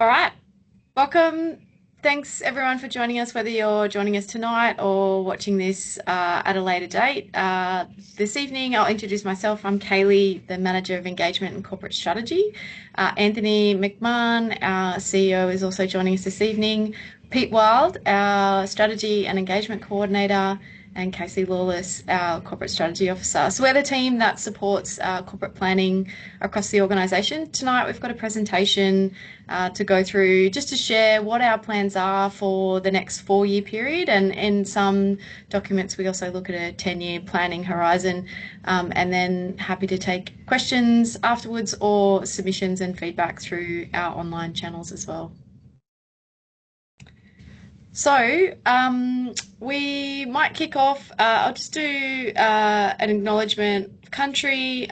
All right. Welcome. Thanks everyone for joining us, whether you're joining us tonight or watching this at a later date. This evening, I'll introduce myself. I'm Kaylee, the Manager of Engagement and Corporate Strategy. Anthony McMahon, our CEO, is also joining us this evening. Pete Wild, our Strategy and Engagement Coordinator, and Casey Lawless, our Corporate Strategy Officer. So we're the team that supports corporate planning across the organisation. Tonight we've got a presentation to go through just to share what our plans are for the next 4-year period, and in some documents we also look at a 10-year planning horizon, and then happy to take questions afterwards or submissions and feedback through our online channels as well. So we might kick off. I'll just do an acknowledgement of country.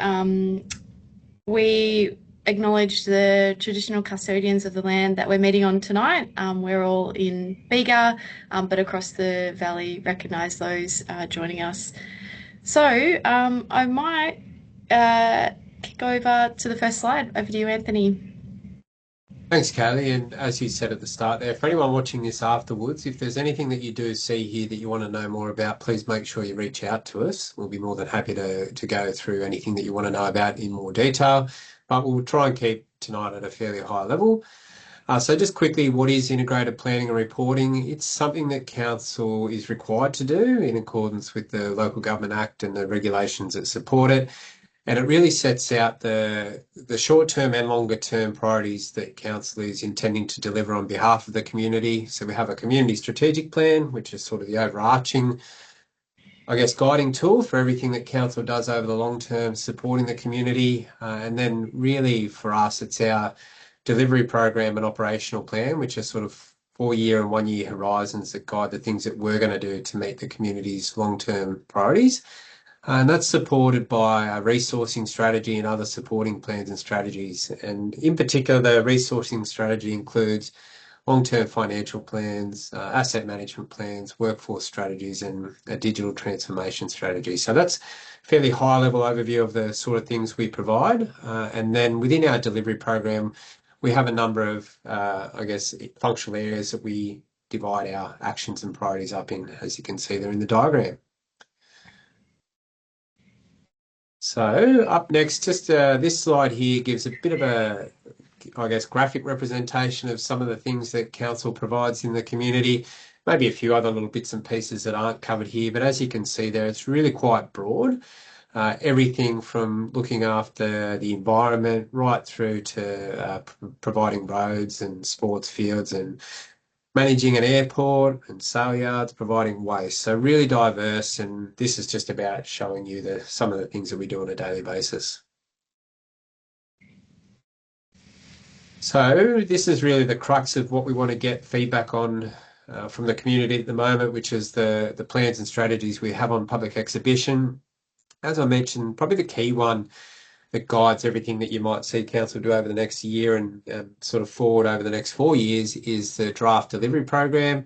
We acknowledge the traditional custodians of the land that we're meeting on tonight. We're all in Bega, but across the valley recognise those joining us. So I might kick over to the first slide. Over to you, Anthony. Thanks, Kaylee. And as you said at the start there, for anyone watching this afterwards, if there's anything that you do see here that you want to know more about, please make sure you reach out to us. We'll be more than happy to go through anything that you want to know about in more detail, but we'll try and keep tonight at a fairly high level. So just quickly, what is integrated planning and reporting? It's something that Council is required to do in accordance with the Local Government Act and the regulations that support it. And it really sets out the short-term and longer-term priorities that Council is intending to deliver on behalf of the community. So we have a community strategic plan, which is sort of the overarching, I guess, guiding tool for everything that Council does over the long term, supporting the community. And then really for us, it's our delivery program and operational plan, which are sort of 4-year and 1-year horizons that guide the things that we're going to do to meet the community's long-term priorities. And that's supported by a resourcing strategy and other supporting plans and strategies. And in particular, the resourcing strategy includes long-term financial plans, asset management plans, workforce strategies, and a digital transformation strategy. So that's a fairly high-level overview of the sort of things we provide. And then within our delivery program, we have a number of, I guess, functional areas that we divide our actions and priorities up in, as you can see there in the diagram. So up next, just this slide here gives a bit of a, I guess, graphic representation of some of the things that Council provides in the community, maybe a few other little bits and pieces that aren't covered here, but as you can see there, it's really quite broad. Everything from looking after the environment right through to providing roads and sports fields and managing an airport and sale yards, providing waste. So really diverse, and this is just about showing you some of the things that we do on a daily basis. So this is really the crux of what we want to get feedback on from the community at the moment, which is the plans and strategies we have on public exhibition. As I mentioned, probably the key one that guides everything that you might see Council do over the next year and sort of forward over the next 4 years is the draft delivery program.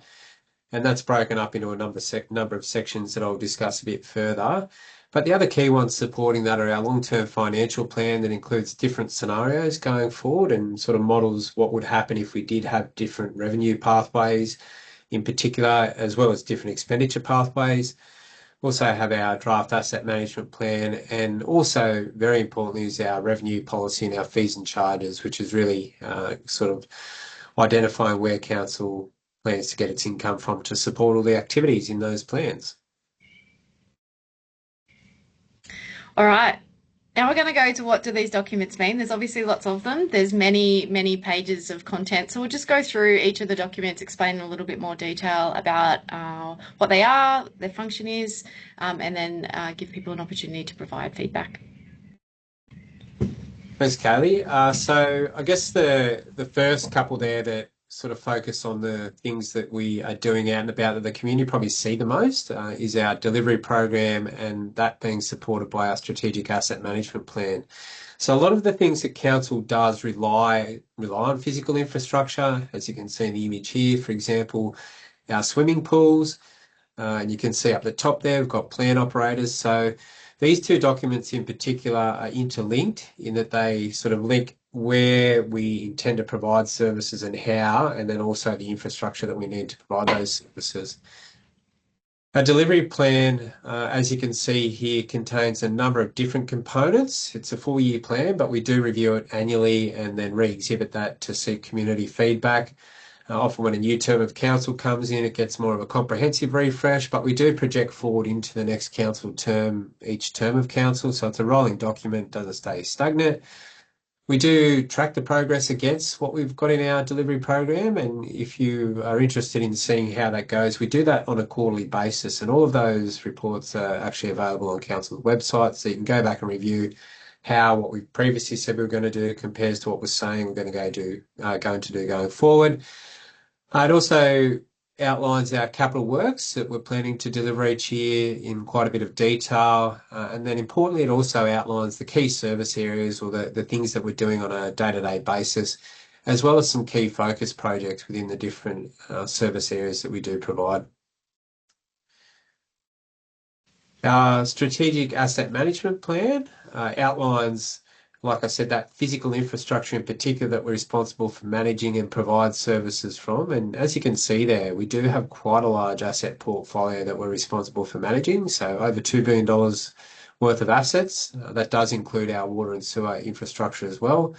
And that's broken up into a number of sections that I'll discuss a bit further. But the other key ones supporting that are our long-term financial plan that includes different scenarios going forward and sort of models what would happen if we did have different revenue pathways in particular, as well as different expenditure pathways. Also have our draft asset management plan, and also very importantly is our revenue policy and our fees and charges, which is really sort of identifying where Council plans to get its income from to support all the activities in those plans. All right. Now we're going to go to what do these documents mean. There's obviously lots of them. There's many, many pages of content. So we'll just go through each of the documents, explain in a little bit more detail about what they are, their function is, and then give people an opportunity to provide feedback. Thanks, Kaylee. So I guess the first couple there that sort of focus on the things that we are doing out and about that the community probably see the most is our delivery program, and that being supported by our strategic asset management plan. So a lot of the things that Council does rely on physical infrastructure, as you can see in the image here, for example, our swimming pools, and you can see up the top there, we've got plan operators. So these two documents in particular are interlinked in that they sort of link where we intend to provide services and how, and then also the infrastructure that we need to provide those services. A delivery plan, as you can see here, contains a number of different components. It's a 4-year plan, but we do review it annually and then re-exhibit that to seek community feedback. Often when a new term of council comes in, it gets more of a comprehensive refresh, but we do project forward into the next council term, each term of council. So it's a rolling document, doesn't stay stagnant. We do track the progress against what we've got in our delivery program. And if you are interested in seeing how that goes, we do that on a quarterly basis. And all of those reports are actually available on council's website. So you can go back and review how what we previously said we were going to do compares to what we're saying we're going to do going forward. It also outlines our capital works that we're planning to deliver each year in quite a bit of detail. And then importantly, it also outlines the key service areas or the things that we're doing on a day-to-day basis, as well as some key focus projects within the different service areas that we do provide. Our strategic asset management plan outlines, like I said, that physical infrastructure in particular that we're responsible for managing and provide services from. And as you can see there, we do have quite a large asset portfolio that we're responsible for managing. So over $2 billion worth of assets. That does include our water and sewer infrastructure as well.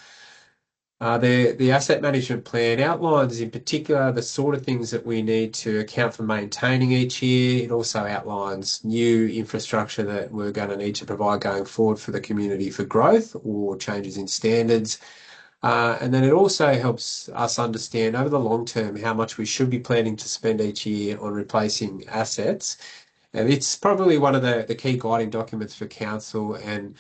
The asset management plan outlines in particular the sort of things that we need to account for maintaining each year. It also outlines new infrastructure that we're going to need to provide going forward for the community for growth or changes in standards. And then it also helps us understand over the long term how much we should be planning to spend each year on replacing assets. And it's probably one of the key guiding documents for council, and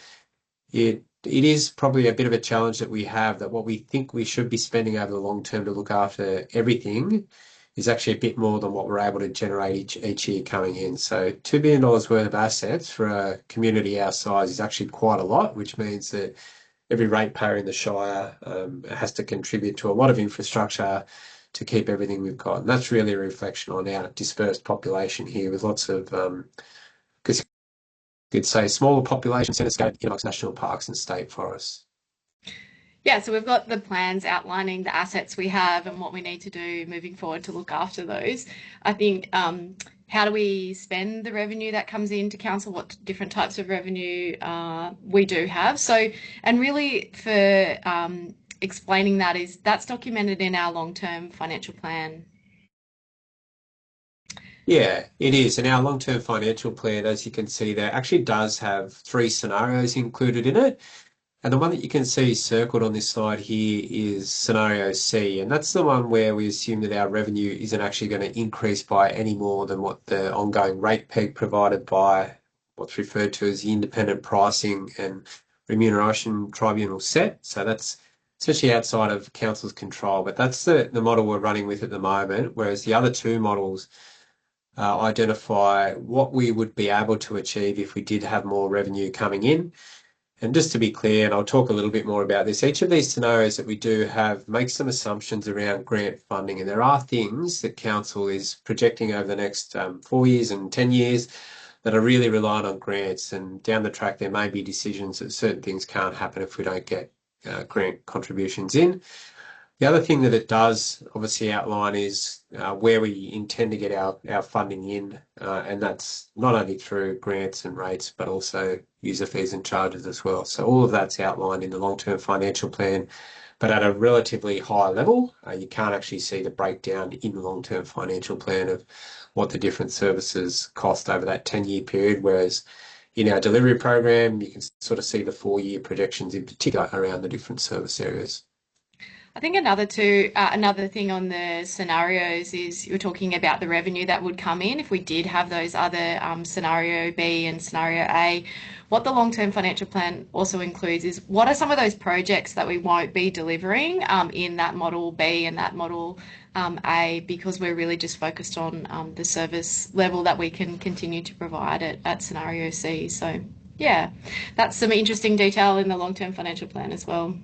it is probably a bit of a challenge that we have, that what we think we should be spending over the long term to look after everything is actually a bit more than what we're able to generate each year coming in. So $2 billion worth of assets for a community our size is actually quite a lot, which means that every ratepayer in the Shire has to contribute to a lot of infrastructure to keep everything we've got. And that's really a reflection on our dispersed population here with lots of could say smaller population centres amongst national parks and state forests. Yeah, so we've got the plans outlining the assets we have and what we need to do moving forward to look after those. I think how do we spend the revenue that comes into council? What different types of revenue we do have? So, and really for explaining that's documented in our long-term financial plan. Yeah, it is. And our long-term financial plan, as you can see there, actually does have 3 scenarios included in it. And the one that you can see circled on this slide here is scenario C. And that's the one where we assume that our revenue isn't actually going to increase by any more than what the ongoing rate peg provided by what's referred to as the Independent Pricing and Remuneration Tribunal set. So that's essentially outside of council's control. But that's the model we're running with at the moment, whereas the other 2 models identify what we would be able to achieve if we did have more revenue coming in. And just to be clear, and I'll talk a little bit more about this, each of these scenarios that we do have makes some assumptions around grant funding. And there are things that council is projecting over the next 4 years and 10 years that are really reliant on grants. And down the track, there may be decisions that certain things can't happen if we don't get grant contributions in. The other thing that it does obviously outline is where we intend to get our funding in, and that's not only through grants and rates, but also user fees and charges as well. So all of that's outlined in the long-term financial plan, but at a relatively high level. You can't actually see the breakdown in the long-term financial plan of what the different services cost over that 10-year period, whereas in our delivery program, you can sort of see the 4-year projections in particular around the different service areas. I think another thing on the scenarios is you're talking about the revenue that would come in if we did have those other scenario B and scenario A. What the long-term financial plan also includes is what are some of those projects that we won't be delivering in that model B and that model A, because we're really just focused on the service level that we can continue to provide at scenario C. So yeah, that's some interesting detail in the long-term financial plan as well.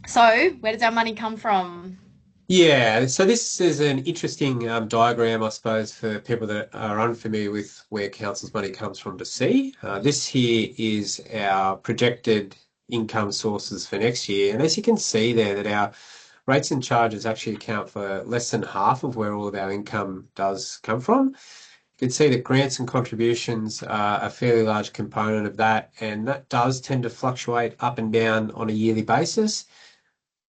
So, where does our money come from? Yeah, so this is an interesting diagram, I suppose, for people that are unfamiliar with where council's money comes from to see. This here is our projected income sources for next year. And as you can see there, that our rates and charges actually account for less than half of where all of our income does come from. You can see that grants and contributions are a fairly large component of that, and that does tend to fluctuate up and down on a yearly basis.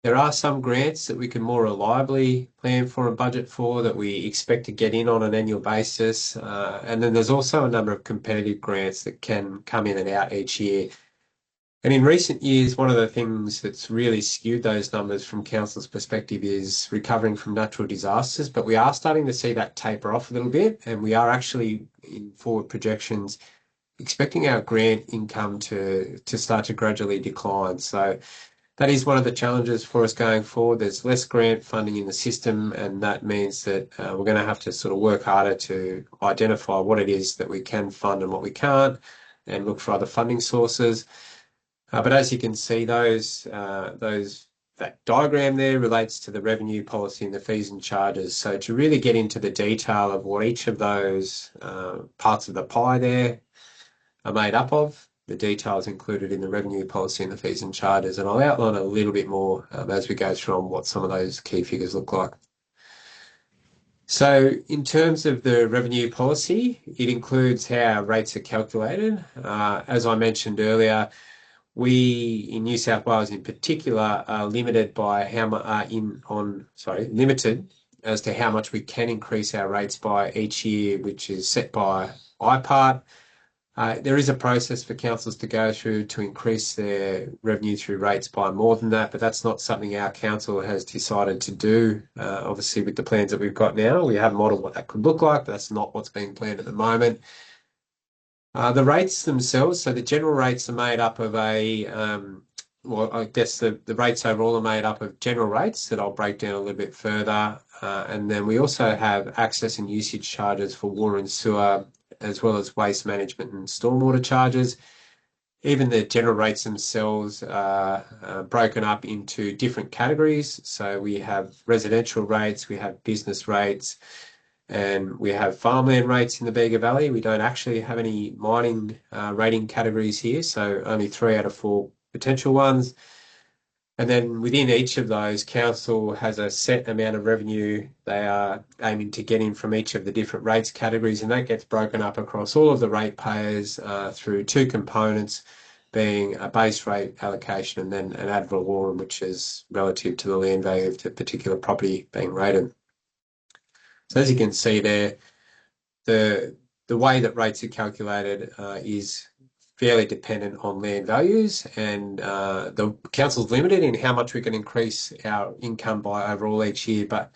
There are some grants that we can more reliably plan for and budget for that we expect to get in on an annual basis. And then there's also a number of competitive grants that can come in and out each year. And in recent years, one of the things that's really skewed those numbers from council's perspective is recovering from natural disasters. But we are starting to see that taper off a little bit, and we are actually in forward projections expecting our grant income to start to gradually decline. So that is one of the challenges for us going forward. There's less grant funding in the system, and that means that we're going to have to sort of work harder to identify what it is that we can fund and what we can't, and look for other funding sources. But as you can see, that diagram there relates to the revenue policy and the fees and charges. So to really get into the detail of what each of those parts of the pie there are made up of, the details included in the revenue policy and the fees and charges. And I'll outline a little bit more as we go through on what some of those key figures look like. So in terms of the revenue policy, it includes how our rates are calculated. As I mentioned earlier, we in New South Wales in particular are limited by limited as to how much we can increase our rates by each year, which is set by IPART. There is a process for councils to go through to increase their revenue through rates by more than that, but that's not something our council has decided to do. Obviously, with the plans that we've got now, we have modelled what that could look like, but that's not what's being planned at the moment. The rates themselves, so the general rates are made up of I guess the rates overall are made up of general rates that I'll break down a little bit further. And then we also have access and usage charges for water and sewer, as well as waste management and stormwater charges. Even the general rates themselves are broken up into different categories. So we have residential rates, we have business rates, and we have farmland rates in the Bega Valley. We don't actually have any mining rating categories here, so only 3 out of 4 potential ones. And then within each of those, council has a set amount of revenue they are aiming to get in from each of the different rates categories, and that gets broken up across all of the ratepayers through 2 components, being a base rate allocation and then an ad valorem, which is relative to the land value of the particular property being rated. So as you can see there, the way that rates are calculated is fairly dependent on land values, and the council's limited in how much we can increase our income by overall each year, but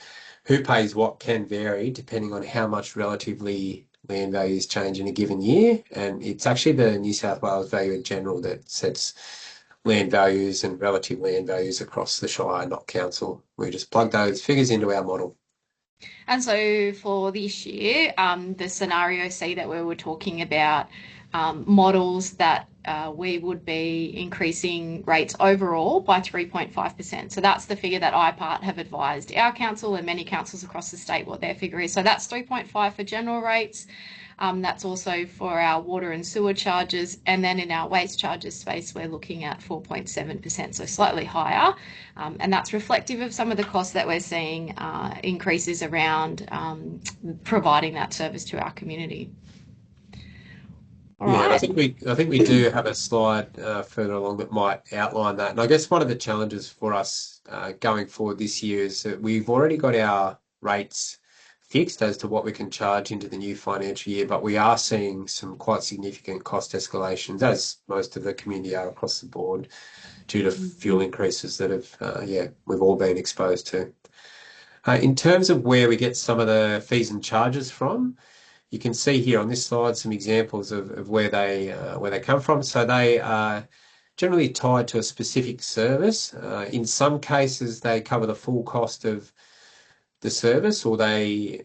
who pays what can vary depending on how much relatively land values change in a given year. And it's actually the New South Wales Value in General that sets land values and relative land values across the Shire, not council. We just plug those figures into our model. And so for this year, the scenario C that we were talking about models that we would be increasing rates overall by 3.5%. So that's the figure that IPART have advised our council and many councils across the state what their figure is. So that's 3.5 for general rates. That's also for our water and sewer charges. And then in our waste charges space, we're looking at 4.7%, so slightly higher. And that's reflective of some of the costs that we're seeing increases around providing that service to our community. All Yeah, and right. I think we do have a slide further along that might outline that. And I guess one of the challenges for us going forward this year is that we've already got our rates fixed as to what we can charge into the new financial year, but we are seeing some quite significant cost escalations, as most of the community are across the board, due to fuel increases that have, we've all been exposed to. In terms of where we get some of the fees and charges from, you can see here on this slide some examples of where they come from. So they are generally tied to a specific service. In some cases, they cover the full cost of the service, or they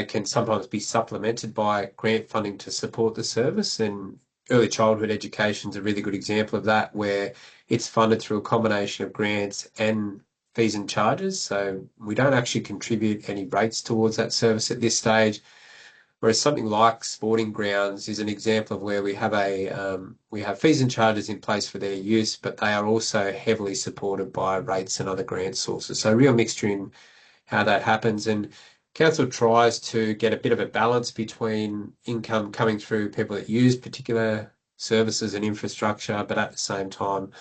can sometimes be supplemented by grant funding to support the service. And early childhood education is a really good example of that, where it's funded through a combination of grants and fees and charges. So we don't actually contribute any rates towards that service at this stage. Whereas something like sporting grounds is an example of where we have fees and charges in place for their use, but they are also heavily supported by rates and other grant sources. So a real mixture in how that happens. And council tries to get a bit of a balance between income coming through people that use particular services and infrastructure, but at the same time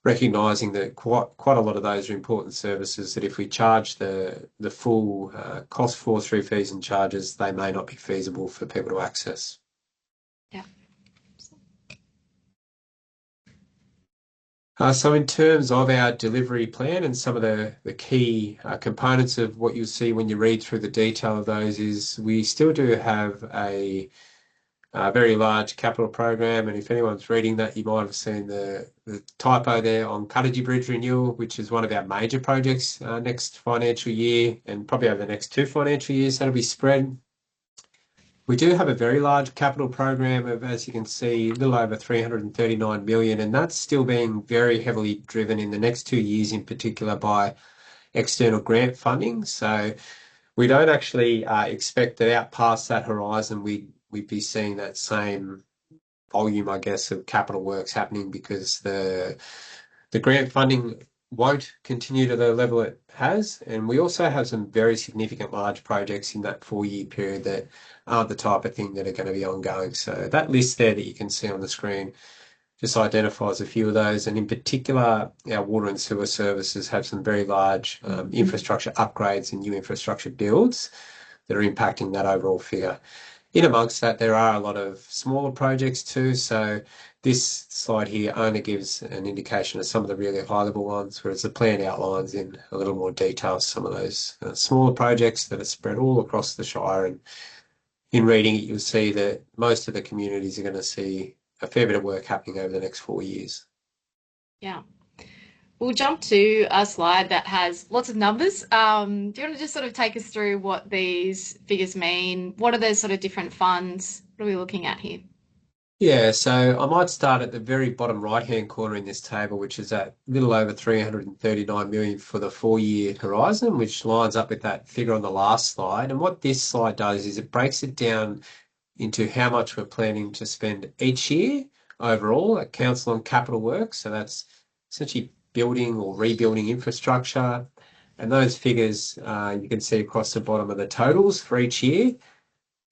recognising that quite a lot of those are important services that if we charge the full cost for through fees and charges, they may not be feasible for people to access. Yeah. So in terms of our delivery plan and some of the key components of what you'll see when you read through the detail of those is we still do have a very large capital program, and if anyone's reading that, you might have seen the typo there on Cuttagee Bridge renewal, which is one of our major projects next financial year, and probably over the next 2 financial years that'll be spread. We do have a very large capital program of, as you can see, a little over 339 million, and that's still being very heavily driven in the next 2 years in particular by external grant funding. So we don't actually expect that out past that horizon we'd be seeing that same volume, I guess, of capital works happening because the grant funding won't continue to the level it has. And we also have some very significant large projects in that 4 year period that aren't the type of thing that are going to be ongoing. So that list there that you can see on the screen just identifies a few of those. And in particular, our water and sewer services have some very large infrastructure upgrades and new infrastructure builds that are impacting that overall figure. In amongst that, there are a lot of smaller projects too. So this slide here only gives an indication of some of the really high-level ones, whereas the plan outlines in a little more detail some of those smaller projects that are spread all across the Shire. And in reading it, you'll see that most of the communities are going to see a fair bit of work happening over the next 4 years. Yeah. We'll jump to a slide that has lots of numbers. Do you want to just sort of take us through what these figures mean? What are the sort of different funds? What are we looking at here? Yeah, so I might start at the very bottom right-hand corner in this table, which is at a little over 339 million for the 4 year horizon, which lines up with that figure on the last slide. And what this slide does is it breaks it down into how much we're planning to spend each year overall at council on capital works. So that's essentially building or rebuilding infrastructure. And those figures you can see across the bottom of the totals for each year.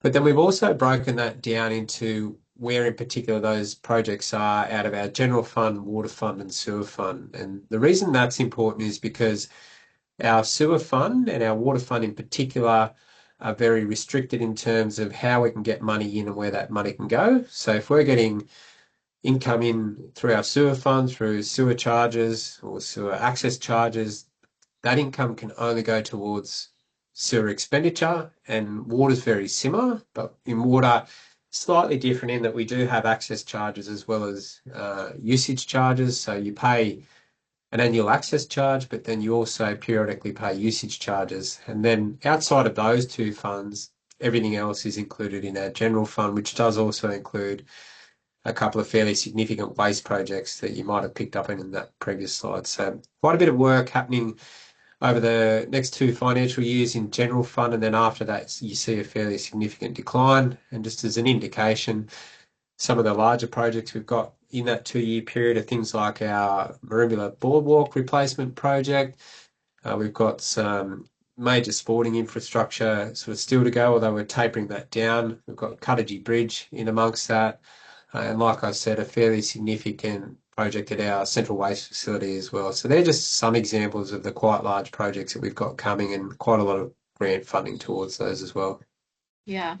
But then we've also broken that down into where in particular those projects are out of our general fund, water fund and sewer fund. And the reason that's important is because our sewer fund and our water fund in particular are very restricted in terms of how we can get money in and where that money can go. So if we're getting income in through our sewer fund, through sewer charges or sewer access charges, that income can only go towards sewer expenditure, and water's very similar, but in water, slightly different in that we do have access charges as well as usage charges. So you pay an annual access charge, but then you also periodically pay usage charges. And then outside of those two funds, everything else is included in our general fund, which does also include a couple of fairly significant waste projects that you might have picked up in that previous slide. So quite a bit of work happening over the next 2 financial years in general fund, and then after that you see a fairly significant decline. And just as an indication, some of the larger projects we've got in that 2 year period are things like our Merimbula Boardwalk replacement project. We've got some major sporting infrastructure sort of still to go, although we're tapering that down. We've got Cuttagee Bridge in amongst that. And like I said, a fairly significant project at our central waste facility as well. So they're just some examples of the quite large projects that we've got coming and quite a lot of grant funding towards those as well. Yeah,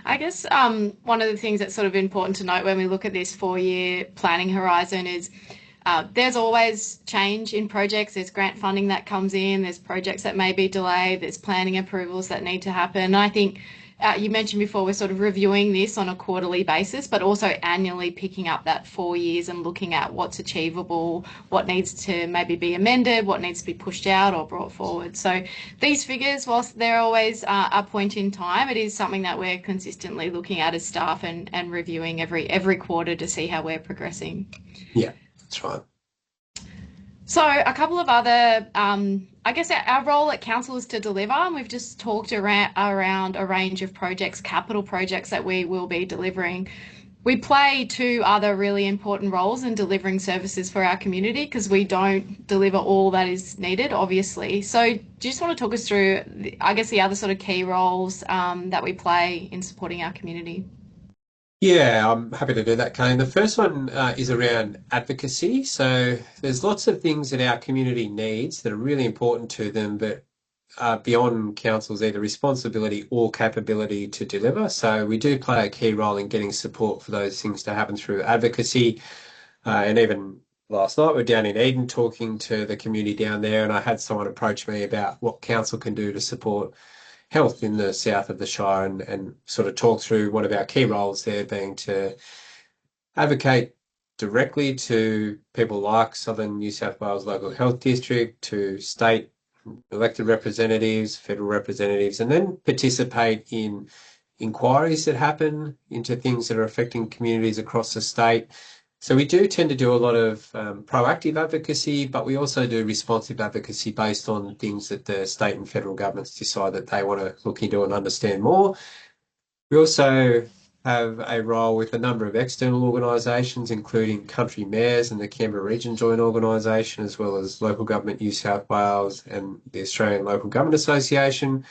I guess one of the things that's sort of important to note when we look at this 4 year planning horizon is there's always change in projects. There's grant funding that comes in, there's projects that may be delayed, there's planning approvals that need to happen. And I think you mentioned before we're sort of reviewing this on a quarterly basis, but also annually picking up that 4 years and looking at what's achievable, what needs to maybe be amended, what needs to be pushed out or brought forward. So these figures, whilst they're always a point in time, it is something that we're consistently looking at as staff and reviewing every quarter to see how we're progressing. Yeah, that's right. So a couple of other, I guess our role at council is to deliver, and we've just talked around a range of projects, capital projects that we will be delivering. We play two other really important roles in delivering services for our community because we don't deliver all that is needed, obviously. So, do you just want to talk us through, I guess, the other sort of key roles that we play in supporting our community? Yeah, I'm happy to do that, Kane. The first one is around advocacy. So there's lots of things that our community needs that are really important to them, but beyond council's either responsibility or capability to deliver. So we do play a key role in getting support for those things to happen through advocacy. And even last night, we're down in Eden talking to the community down there, and I had someone approach me about what council can do to support health in the south of the Shire and sort of talk through one of our key roles there being to advocate directly to people like Southern New South Wales Local Health District, to state elected representatives, federal representatives, and then participate in inquiries that happen into things that are affecting communities across the state. So we do tend to do a lot of proactive advocacy, but we also do responsive advocacy based on things that the state and federal governments decide that they want to look into and understand more. We also have a role with a number of external organisations, including country mayors and the Canberra Region Joint Organisation, as well as Local Government New South Wales and the Australian Local Government Association,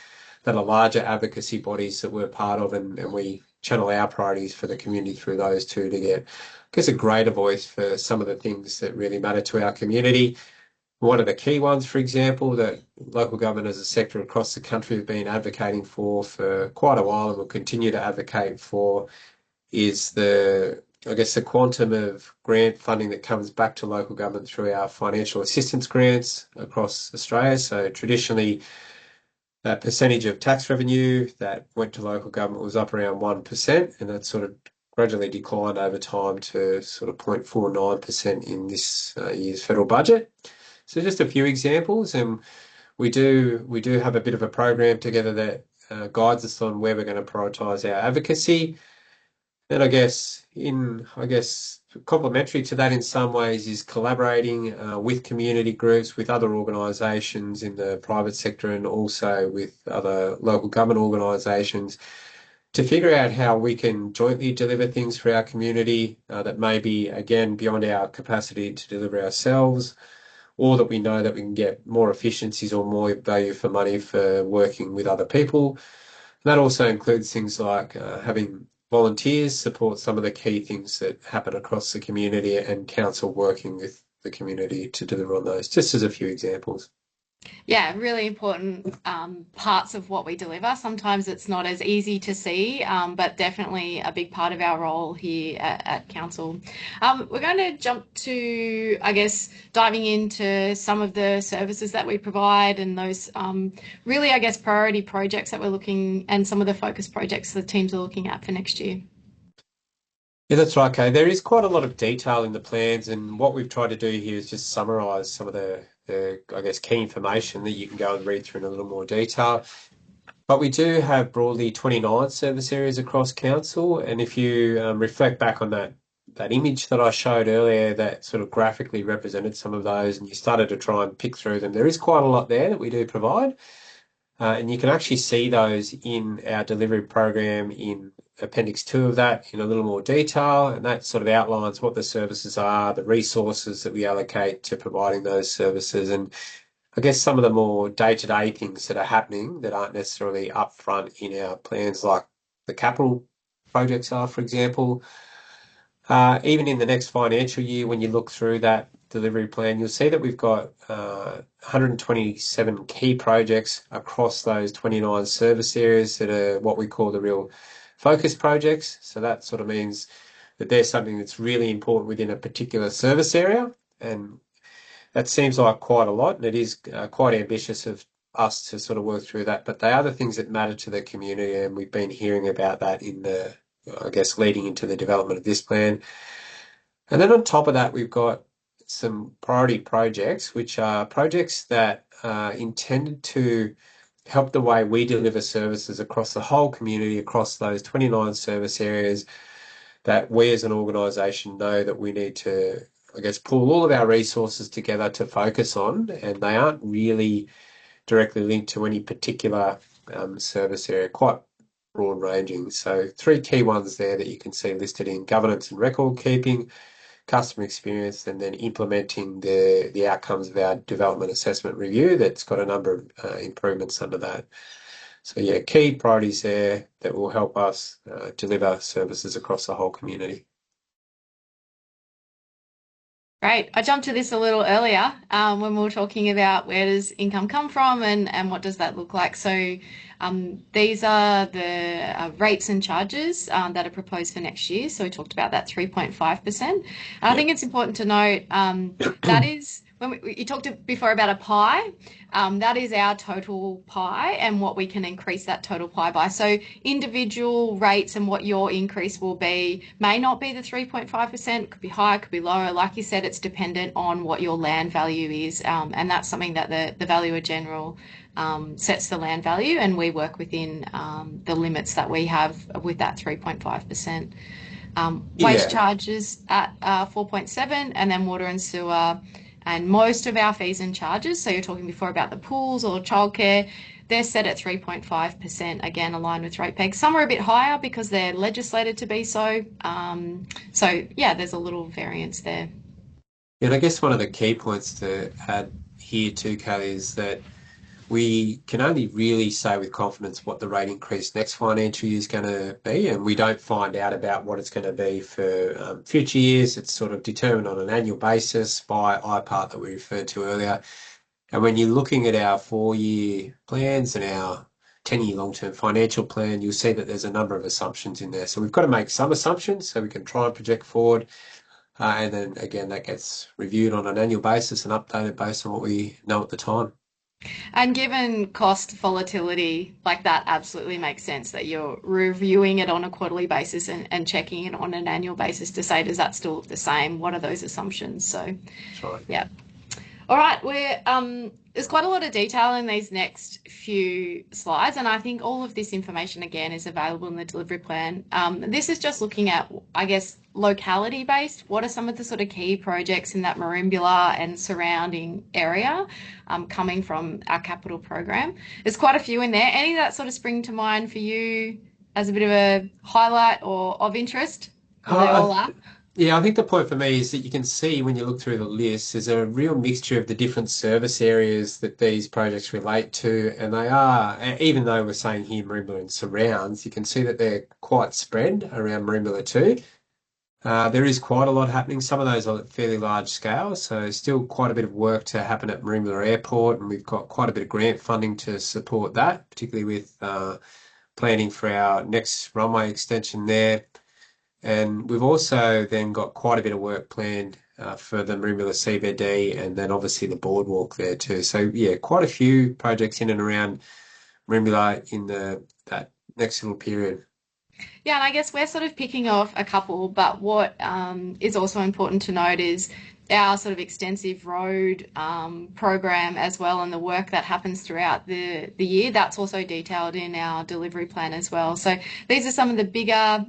that are larger advocacy bodies that we're part of, and we channel our priorities for the community through those two to get, I guess, a greater voice for some of the things that really matter to our community. One of the key ones, for example, that local government as a sector across the country have been advocating for quite a while and will continue to advocate for is I guess, the quantum of grant funding that comes back to local government through our financial assistance grants across Australia. So traditionally, that percentage of tax revenue that went to local government was up around 1%, and that sort of gradually declined over time to sort of 0.49% in this year's federal budget. So just a few examples, and we do have a bit of a program together that guides us on where we're going to prioritise our advocacy. And I guess complementary to that in some ways is collaborating with community groups, with other organisations in the private sector, and also with other local government organisations to figure out how we can jointly deliver things for our community that may be, again, beyond our capacity to deliver ourselves, or that we know that we can get more efficiencies or more value for money for working with other people. And that also includes things like having volunteers support some of the key things that happen across the community, and council working with the community to deliver on those, just as a few examples. Yeah, really important parts of what we deliver. Sometimes it's not as easy to see, but definitely a big part of our role here at Council. We're going to jump to, I guess, diving into some of the services that we provide and those really, I guess, priority projects that we're looking and some of the focus projects the teams are looking at for next year. Yeah, that's right, Kay. There is quite a lot of detail in the plans, and what we've tried to do here is just summarise some of the, I guess, key information that you can go and read through in a little more detail. But we do have broadly 29 service areas across council, and if you reflect back on that image that I showed earlier that sort of graphically represented some of those, and you started to try and pick through them, there is quite a lot there that we do provide. And you can actually see those in our delivery program in Appendix 2 of that in a little more detail, and that sort of outlines what the services are, the resources that we allocate to providing those services, and I guess some of the more day-to-day things that are happening that aren't necessarily upfront in our plans, like the capital projects are, for example. Even in the next financial year, when you look through that delivery plan, you'll see that we've got 127 key projects across those 29 service areas that are what we call the real focus projects. So that sort of means that there's something that's really important within a particular service area, and that seems like quite a lot, and it is quite ambitious of us to sort of work through that. But they are the things that matter to the community, and we've been hearing about that in the, I guess, leading into the development of this plan. And then on top of that, we've got some priority projects, which are projects that are intended to help the way we deliver services across the whole community, across those 29 service areas that we as an organisation know that we need to, I guess, pull all of our resources together to focus on. And they aren't really directly linked to any particular service area, quite broad ranging. So three key ones there that you can see listed in governance and record keeping, customer experience, and then implementing the outcomes of our development assessment review that's got a number of improvements under that. So yeah, key priorities there that will help us deliver services across the whole community. Great. I jumped to this a little earlier when we were talking about where does income come from and what does that look like. So these are the rates and charges that are proposed for next year. So we talked about that 3.5%. I Yeah. think it's important to note that is when you talked before about a pie. That is our total pie and what we can increase that total pie by. So individual rates and what your increase will be may not be the 3.5%, could be higher, could be lower. Like you said, it's dependent on what your land value is. And that's something that the Valuer General sets the land value, and we work within the limits that we have with that 3.5%. Waste Yeah. charges at 4.7, and then water and sewer and most of our fees and charges, so you're talking before about the pools or childcare, they're set at 3.5%, again, aligned with rate peg. Some are a bit higher because they're legislated to be so. So, yeah, there's a little variance there. And I guess one of the key points to add here too, Kelly, is that we can only really say with confidence what the rate increase next financial year is going to be, and we don't find out about what it's going to be for future years. It's sort of determined on an annual basis by IPART that we referred to earlier. And when you're looking at our 4-year plans and our 10-year long-term financial plan, you'll see that there's a number of assumptions in there. So we've got to make some assumptions so we can try and project forward. And then again, that gets reviewed on an annual basis and updated based on what we know at the time. And given cost volatility, like that absolutely makes sense that you're reviewing it on a quarterly basis and checking it on an annual basis to say, does that still look the same? What are those assumptions? So, That's right. yeah. All right, there's quite a lot of detail in these next few slides, and I think all of this information again is available in the delivery plan. This is just looking at, I guess, locality based. What are some of the sort of key projects in that Merimbula and surrounding area coming from our capital program? There's quite a few in there. Any that sort of spring to mind for you as a bit of a highlight or of interest? Well, they all are. Yeah, I think the point for me is that you can see when you look through the list, there's a real mixture of the different service areas that these projects relate to, and they are, even though we're saying here Merimbula and surrounds, you can see that they're quite spread around Merimbula too. There is quite a lot happening. Some of those are at fairly large scale, so still quite a bit of work to happen at Merimbula Airport, and we've got quite a bit of grant funding to support that, particularly with planning for our next runway extension there. And we've also then got quite a bit of work planned for the Merimbula CBD and then obviously the boardwalk there too. So yeah, quite a few projects in and around Merimbula in that next little period. Yeah, and I guess we're sort of picking off a couple, but what is also important to note is our sort of extensive road program as well, and the work that happens throughout the year. That's also detailed in our delivery plan as well. So these are some of the bigger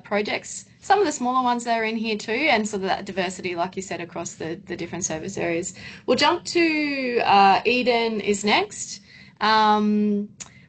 projects. Some of the smaller ones that are in here too, and sort of that diversity, like you said, across the different service areas. We'll jump to Eden is next.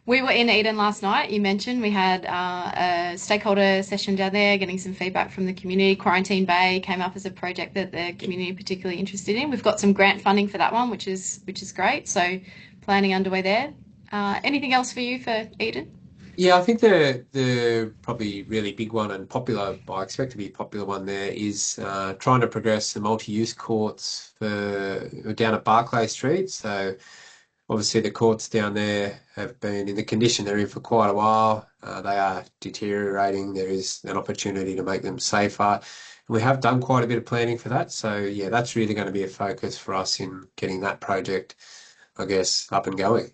We were in Eden last night. You mentioned we had a stakeholder session down there, getting some feedback from the community. Quarantine Bay came up as a project that the community are particularly interested in. We've got some grant funding for that one, which is great. So planning underway there. Anything else for you for Eden? Yeah, I think the probably really big one and popular, I expect to be a popular one there is trying to progress the multi-use courts for down at Barclay Street. So obviously, the courts down there have been in the condition they're in for quite a while. They are deteriorating. There is an opportunity to make them safer. And we have done quite a bit of planning for that. So, yeah, that's really going to be a focus for us in getting that project, I guess, up and going.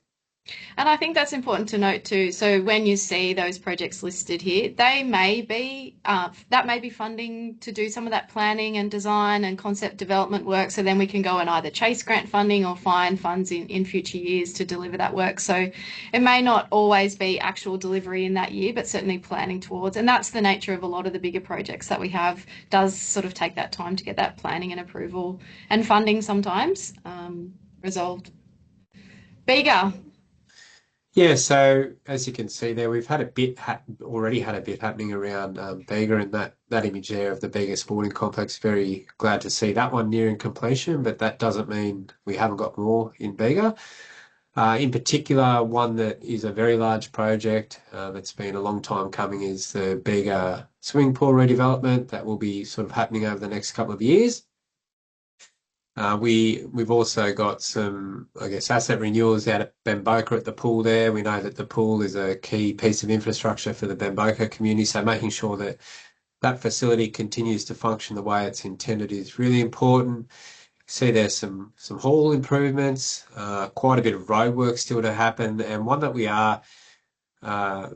And I think that's important to note too. So when you see those projects listed here, they may be that may be funding to do some of that planning and design and concept development work. So then we can go and either chase grant funding or find funds in future years to deliver that work. So it may not always be actual delivery in that year, but certainly planning towards. And that's the nature of a lot of the bigger projects that we have. Does sort of take that time to get that planning and approval and funding sometimes resolved. Bega. Yeah, so as you can see there, we've had a bit ha already had a bit happening around Bega, and that image there of the Bega Sporting Complex. Very glad to see that one nearing completion, but that doesn't mean we haven't got more in Bega. In particular, one that is a very large project that's been a long time coming is the Bega swimming pool redevelopment that will be sort of happening over the next couple of years. We've also got some, I guess, asset renewals out at Bamboka at the pool there. We know that the pool is a key piece of infrastructure for the Bamboka community, so making sure that that facility continues to function the way it's intended is really important. See there's some hall improvements, quite a bit of road work still to happen, and one that we are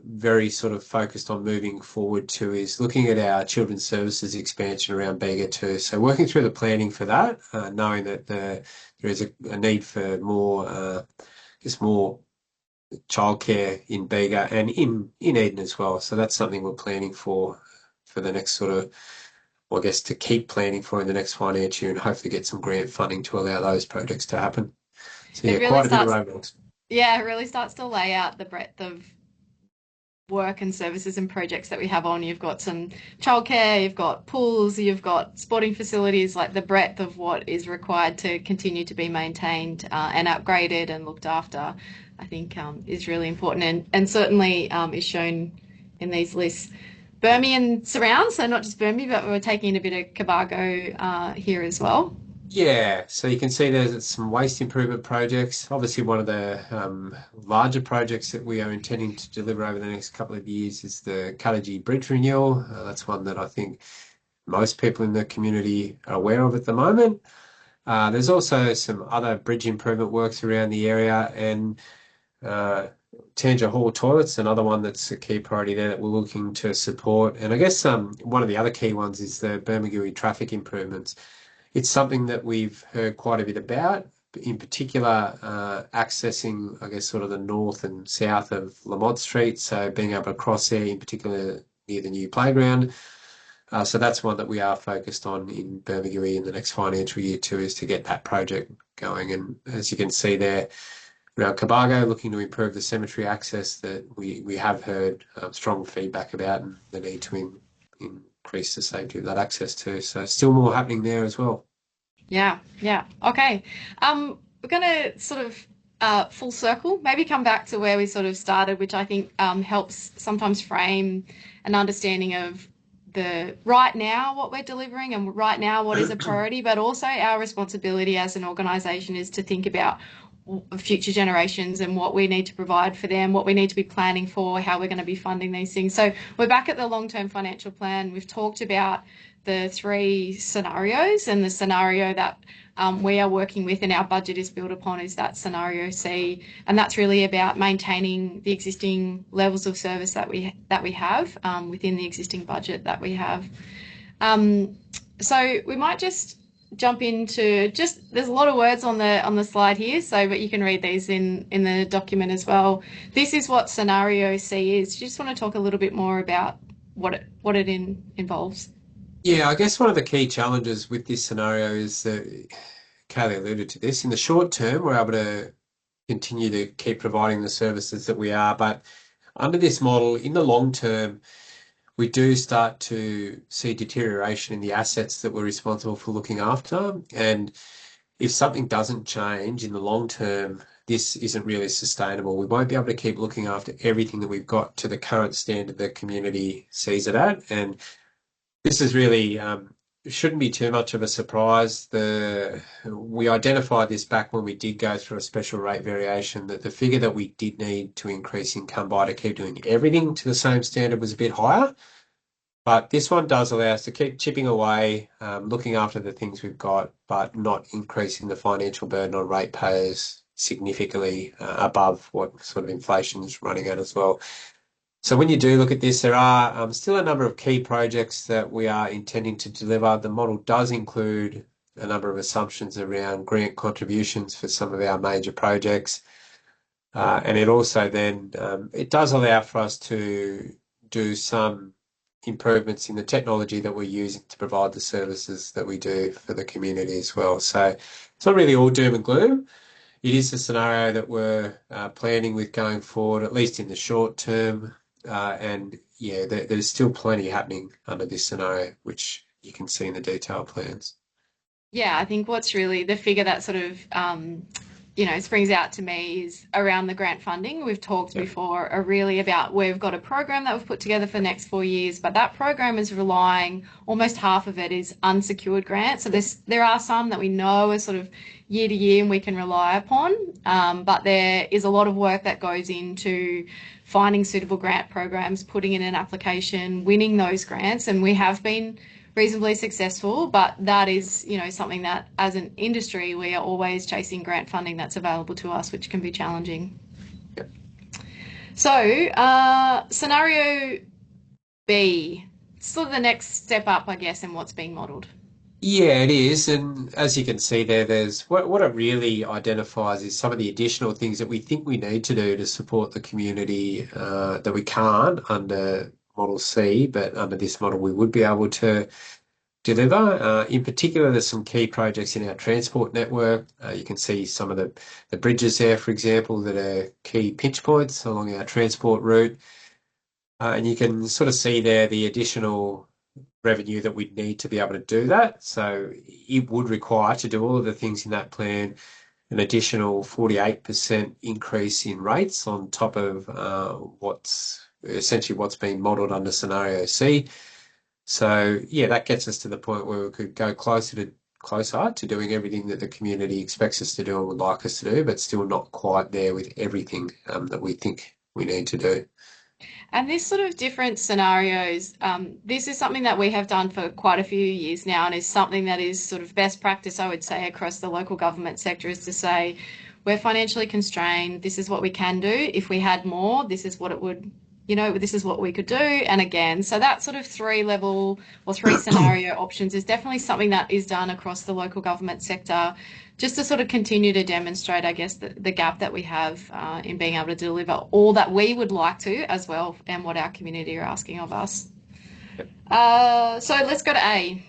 very sort of focused on moving forward to is looking at our children's services expansion around Bega too. So working through the planning for that, knowing that there is a need for more, just more childcare in Bega and in Eden as well. So that's something we're planning for the next sort of, well, I guess to keep planning for in the next financial year and hopefully get some grant funding to allow those projects to happen. So It yeah, really quite a bit of starts, roadworks. yeah, it really starts to lay out the breadth of work and services and projects that we have on. You've got some childcare, you've got pools, you've got sporting facilities, like the breadth of what is required to continue to be maintained and upgraded and looked after, I think is really important and certainly is shown in these lists. Burmy and surrounds, so not just Burmy, but we're taking in a bit of Cabargo here as well. Yeah, so you can see there's some waste improvement projects. Obviously, one of the larger projects that we are intending to deliver over the next couple of years is the Cuttagee Bridge renewal. That's one that I think most people in the community are aware of at the moment. There's also some other bridge improvement works around the area, and uh, Tanger Hall toilets, another one that's a key priority there that we're looking to support. And I guess one of the other key ones is the Bermagui traffic improvements. It's something that we've heard quite a bit about, in particular, accessing, I guess, sort of the north and south of Lamont Street. So being able to cross there, in particular near the new playground. So that's one that we are focused on in Bermagui in the next financial year too, is to get that project going. And as you can see there, around Cabargo, looking to improve the cemetery access that we have heard strong feedback about and the need to increase the safety of that access too. So still more happening there as well. Yeah, yeah. Okay. We're gonna sort of full circle, maybe come back to where we sort of started, which I think helps sometimes frame an understanding of the right now what we're delivering and right now what is a priority, but also our responsibility as an organisation is to think about future generations and what we need to provide for them, what we need to be planning for, how we're going to be funding these things. So we're back at the long-term financial plan. We've talked about the three scenarios, and the scenario that we are working with and our budget is built upon is that scenario C, and that's really about maintaining the existing levels of service that we have within the existing budget that we have. Um, so we might just jump into just there's a lot of words on the slide here, so but you can read these in the document as well. This is what scenario C is. Do you just want to talk a little bit more about what it involves? Yeah, I guess one of the key challenges with this scenario is that Kaylee alluded to this. In the short term, we're able to continue to keep providing the services that we are, but under this model, in the long term, we do start to see deterioration in the assets that we're responsible for looking after. And if something doesn't change in the long term, this isn't really sustainable. We won't be able to keep looking after everything that we've got to the current standard the community sees it at. And this is really shouldn't be too much of a surprise. We identified this back when we did go through a special rate variation that the figure that we did need to increase income by to keep doing everything to the same standard was a bit higher. But this one does allow us to keep chipping away, looking after the things we've got, but not increasing the financial burden on ratepayers significantly above what sort of inflation is running at as well. So when you do look at this, there are still a number of key projects that we are intending to deliver. The model does include a number of assumptions around grant contributions for some of our major projects. And it also then, it does allow for us to do some improvements in the technology that we're using to provide the services that we do for the community as well. So it's not really all doom and gloom. it is a scenario that we're planning with going forward, at least in the short term. And yeah, there's still plenty happening under this scenario, which you can see in the detailed plans. Yeah, I think what's really the figure that sort of springs out to me is around the grant funding. We've talked Yep. before really about we've got a program that we've put together for the next 4 years, but that program is relying almost half of it is unsecured grants. So there are some that we know are sort of year to year and we can rely upon, but there is a lot of work that goes into finding suitable grant programs, putting in an application, winning those grants, and we have been reasonably successful, but that is, something that as an industry, we are always chasing grant funding that's available to us, which can be challenging. Yep. So, scenario B, sort of the next step up, I guess, in what's being modelled. Yeah, it is. And as you can see there, there's what it really identifies is some of the additional things that we think we need to do to support the community that we can't under Model C, but under this model we would be able to deliver. In particular, there's some key projects in our transport network. You can see some of the bridges there, for example, that are key pinch points along our transport route. And you can sort of see there the additional revenue that we'd need to be able to do that. So it would require to do all of the things in that plan, an additional 48% increase in rates on top of what's being modelled under scenario C. So yeah, that gets us to the point where we could go closer to doing everything that the community expects us to do and would like us to do, but still not quite there with everything that we think we need to do. And this sort of different scenarios, this is something that we have done for quite a few years now, and is something that is sort of best practice, I would say, across the local government sector, is to say, we're financially constrained. This is what we can do. If we had more, this is what it would, this is what we could do. And again, so that sort of three level or three scenario options is definitely something that is done across the local government sector, just to sort of continue to demonstrate, I guess, the gap that we have in being able to deliver all that we would like to as well, and what our community are asking of us. So let's go to A.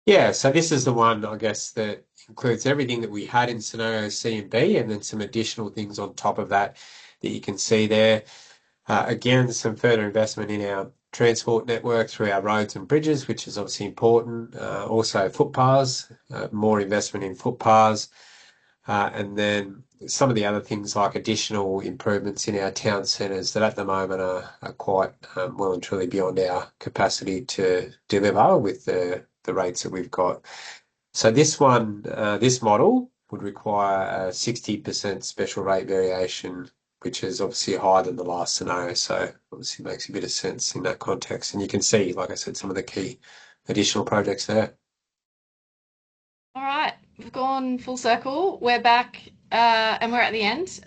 Yeah, so this is the one, I guess, that includes everything that we had in scenario C and B, and then some additional things on top of that that you can see there. Again, some further investment in our transport network through our roads and bridges, which is obviously important. Also footpaths, more investment in footpaths, and then some of the other things like additional improvements in our town centres that at the moment are quite well and truly beyond our capacity to deliver with the rates that we've got. So this model would require a 60% special rate variation, which is obviously higher than the last scenario. So obviously makes a bit of sense in that context. And you can see, like I said, some of the key additional projects there. All right, we've gone full circle. We're back and we're at the end.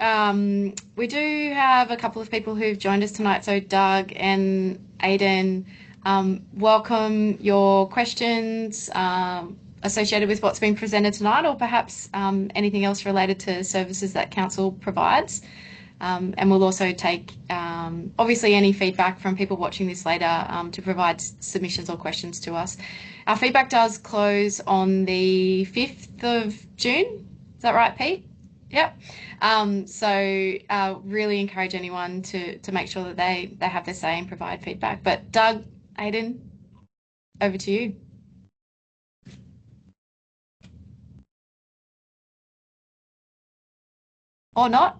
We do have a couple of people who've joined us tonight. So, Doug and Aidan, welcome your questions associated with what's been presented tonight, or perhaps anything else related to services that Council provides. And we'll also take, obviously, any feedback from people watching this later to provide submissions or questions to us. Our feedback does close on the 5th of June. Is that right, Pete? Yep. So really encourage anyone to make sure that they have their say and provide feedback. But Doug, Aidan, over to you. Or not?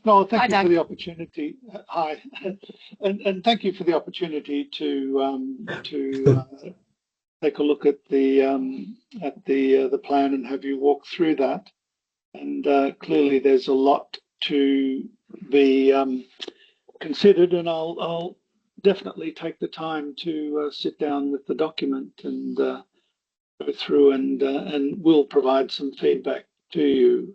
No, Hi, thank you for Doug. the opportunity. Hi, and thank you for the opportunity to take a look at the plan and have you walk through that. And clearly, there's a lot to be considered, and I'll definitely take the time to sit down with the document and go through and will provide some feedback to you.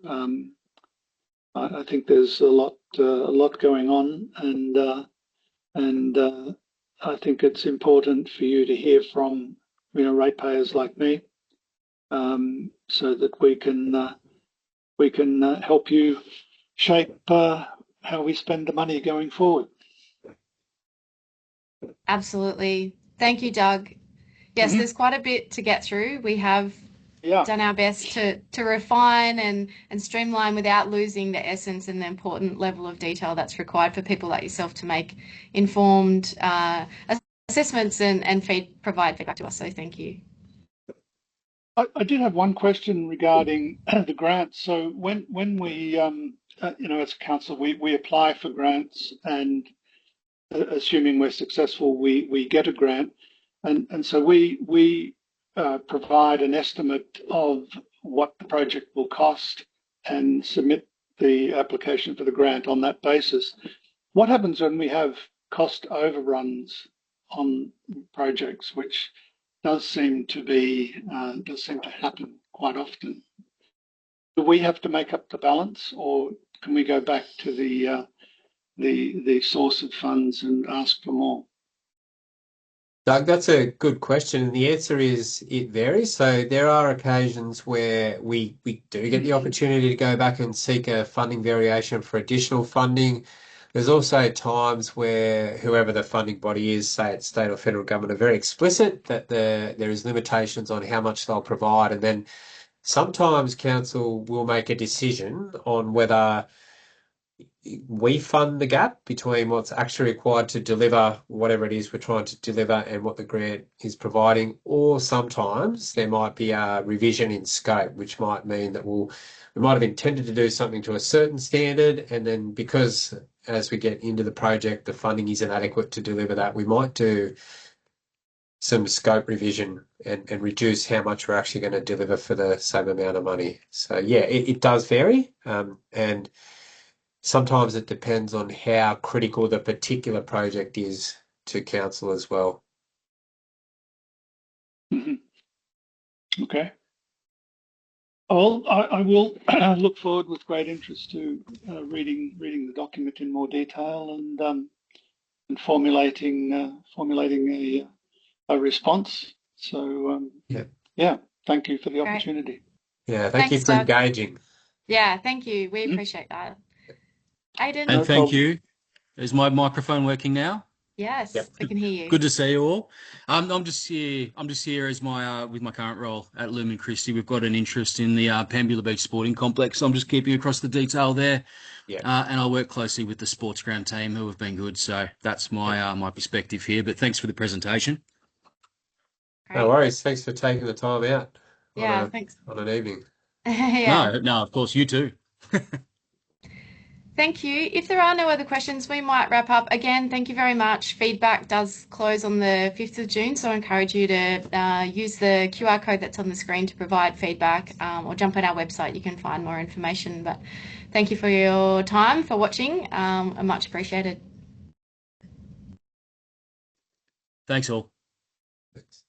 I think there's a lot going on, and I think it's important for you to hear from ratepayers like me, so that we can help you shape how we spend the money going forward. Absolutely. Thank you, Doug. Yes, there's quite a bit to get through. We have Yeah. done our best to refine and streamline without losing the essence and the important level of detail that's required for people like yourself to make informed assessments and provide feedback to us. So thank you. I did have one question regarding the grants. So when we, as a council, we apply for grants, and assuming we're successful, we get a grant, and so we provide an estimate of what the project will cost and submit the application for the grant on that basis. What happens when we have cost overruns on projects, which does seem to happen quite often? Do we have to make up the balance, or can we go back to the source of funds and ask for more? Doug, that's a good question. And the answer is it varies. So there are occasions where we do get the opportunity to go back and seek a funding variation for additional funding. There's also times where whoever the funding body is, say it's state or federal government, are very explicit that there is limitations on how much they'll provide. And then sometimes council will make a decision on whether we fund the gap between what's actually required to deliver whatever it is we're trying to deliver and what the grant is providing. Or sometimes there might be a revision in scope, which might mean that we might have intended to do something to a certain standard, and then because as we get into the project, the funding isn't adequate to deliver that, we might do some scope revision and reduce how much we're actually going to deliver for the same amount of money. So yeah, it does vary. And sometimes it depends on how critical the particular project is to council as well. Mhm. Okay. Well, I will look forward with great interest to reading the document in more detail and formulating a response. So yeah, thank you for the Great. opportunity. Yeah, thank you Thanks, for Doug. engaging. Yeah, thank you. We appreciate that. Aidan? No And thank problem. you. Is my microphone working now? Yes, Yep. we can hear Good you. to see you all. I'm just here. I'm just here as my with my current role at Lumen Christie. We've got an interest in the Pambula Beach Sporting Complex. So I'm just keeping across the detail there. Yeah. And I'll work closely with the sports ground team who have been good. So that's my my perspective here. But thanks for the presentation. No Great. worries. Thanks for taking the time out Yeah, thanks. on an evening. Yeah. No, of course you too. Thank you. If there are no other questions, we might wrap up. Again, thank you very much. Feedback does close on the 5th of June, so I encourage you to use the QR code that's on the screen to provide feedback, or jump on our website. You can find more information. But thank you for your time, for watching. Much appreciated. Thanks all. Thanks.